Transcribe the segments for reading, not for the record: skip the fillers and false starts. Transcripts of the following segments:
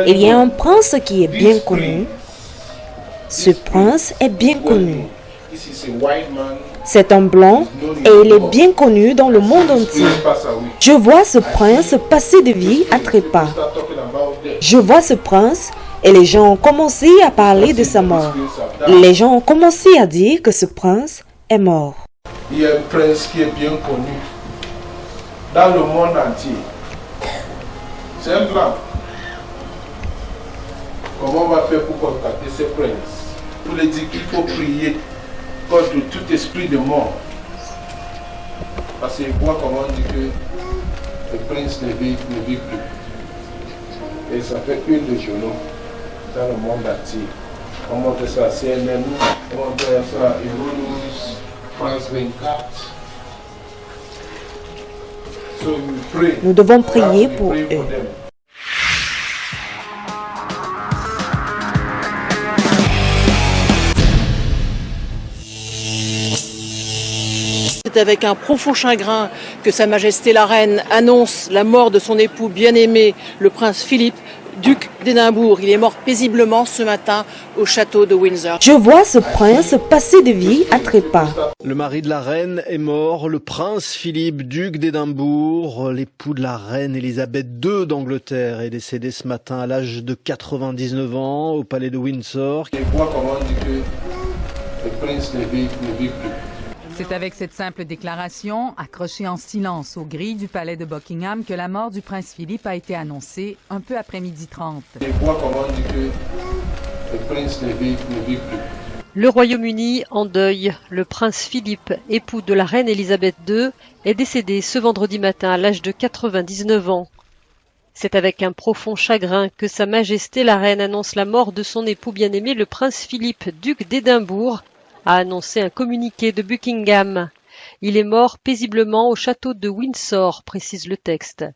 Il y a un prince qui est bien connu. Ce prince est bien connu. C'est un blanc et il est bien connu dans le monde entier. Je vois ce prince passer de vie à trépas. Je vois ce prince et les gens ont commencé à parler de sa mort. Les gens ont commencé à dire que ce prince est mort. Il y a un prince qui est bien connu dans le monde entier. C'est un blanc. Comment on va faire pour contacter ce prince? Pour lui dire qu'il faut prier contre tout esprit de mort. Parce qu'il voit comment on dit que le prince ne vit plus. Et ça fait une de journaux dans le monde entier. On montre ça à CNN, on montre ça à Euronews, France 24. So nous devons prier pour eux. C'est avec un profond chagrin que Sa Majesté la Reine annonce la mort de son époux bien-aimé, le prince Philippe, duc d'Édimbourg. Il est mort paisiblement ce matin au château de Windsor. Je vois ce prince passer de vie à trépas. Le mari de la reine est mort, le prince Philippe, duc d'Édimbourg, l'époux de la reine Elisabeth II d'Angleterre, est décédé ce matin à l'âge de 99 ans au palais de Windsor. Et voit comment on dit que le prince ne vit plus. C'est avec cette simple déclaration, accrochée en silence aux grilles du palais de Buckingham, que la mort du prince Philippe a été annoncée un peu après 12h30. Et voit comment on dit que le prince ne vit plus. Le Royaume-Uni en deuil. Le prince Philippe, époux de la reine Elisabeth II, est décédé ce vendredi matin à l'âge de 99 ans. C'est avec un profond chagrin que Sa Majesté la reine annonce la mort de son époux bien-aimé, le prince Philippe, duc d'Édimbourg, a annoncé un communiqué de Buckingham. Il est mort paisiblement au château de Windsor, précise le texte.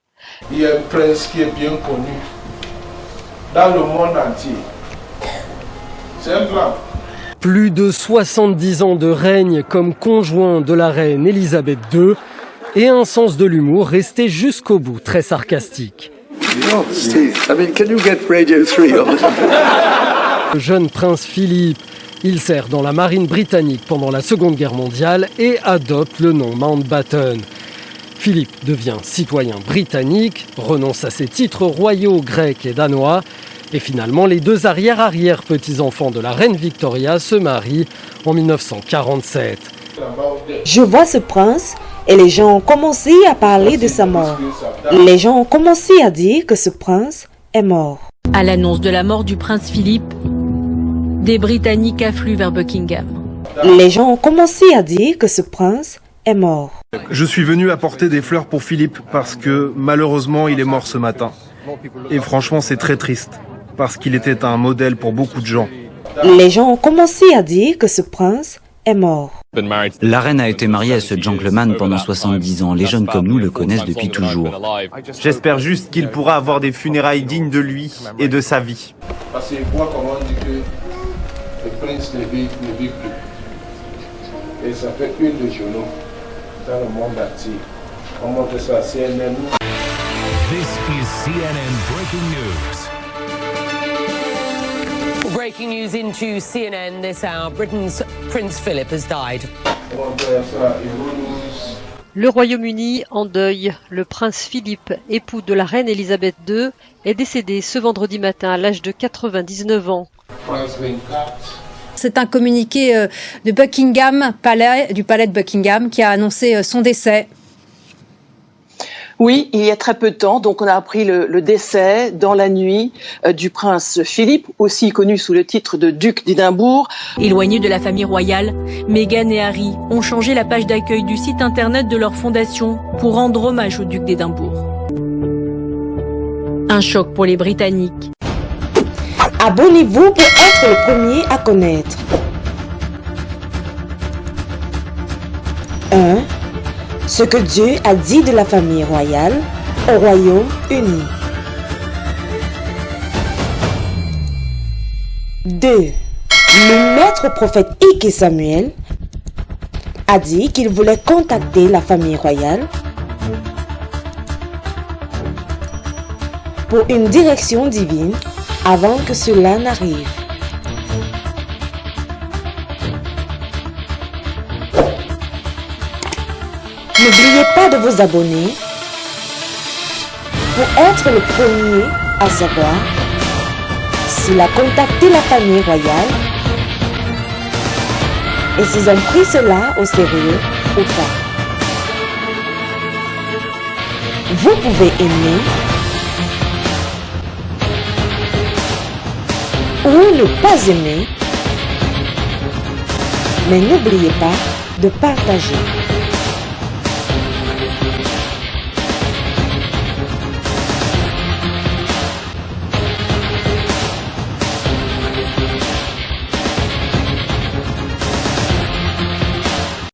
Il y a un prince qui est bien connu dans le monde entier. C'est un blanc. Plus de 70 ans de règne comme conjoint de la reine Elisabeth II et un sens de l'humour resté jusqu'au bout, très sarcastique. Oh, Steve, I mean, can you get Radio 3 on? Le jeune prince Philippe, il sert dans la marine britannique pendant la Seconde Guerre mondiale et adopte le nom Mountbatten. Philippe devient citoyen britannique, renonce à ses titres royaux grecs et danois, et finalement les deux arrière-petits-enfants de la reine Victoria se marient en 1947. Je vois ce prince et les gens ont commencé à parler de sa mort. Les gens ont commencé à dire que ce prince est mort. À l'annonce de la mort du prince Philippe, des Britanniques affluent vers Buckingham. Les gens ont commencé à dire que ce prince est mort. Je suis venu apporter des fleurs pour Philippe parce que malheureusement il est mort ce matin. Et franchement c'est très triste parce qu'il était un modèle pour beaucoup de gens. Les gens ont commencé à dire que ce prince est mort. La reine a été mariée à ce gentleman pendant 70 ans. Les jeunes comme nous le connaissent depuis toujours. J'espère juste qu'il pourra avoir des funérailles dignes de lui et de sa vie. Parce qu'il voit comment on dit que le prince ne vit plus. Et ça fait une de journaux dans le monde entier. On montre ça à CNN. This is CNN Breaking News. Breaking news into CNN this hour. Britain's Prince Philip has died. Le Royaume-Uni en deuil. Le prince Philippe, époux de la reine Elisabeth II, est décédé ce vendredi matin à l'âge de 99 ans. C'est un communiqué de Buckingham, du palais de Buckingham, qui a annoncé son décès. Oui, il y a très peu de temps, donc on a appris le décès dans la nuit du prince Philippe, aussi connu sous le titre de duc d'Édimbourg. Éloignés de la famille royale, Meghan et Harry ont changé la page d'accueil du site internet de leur fondation pour rendre hommage au duc d'Édimbourg. Un choc pour les Britanniques. Abonnez-vous pour être le premier à connaître. 1. Ce que Dieu a dit de la famille royale au Royaume-Uni. 2. Le maître prophète Ike Samuel a dit qu'il voulait contacter la famille royale pour une direction divine avant que cela n'arrive. N'oubliez pas de vous abonner pour être le premier à savoir s'il a contacté la famille royale et s'ils ont pris cela au sérieux ou pas. Vous pouvez aimer ou ne pas aimer, mais n'oubliez pas de partager.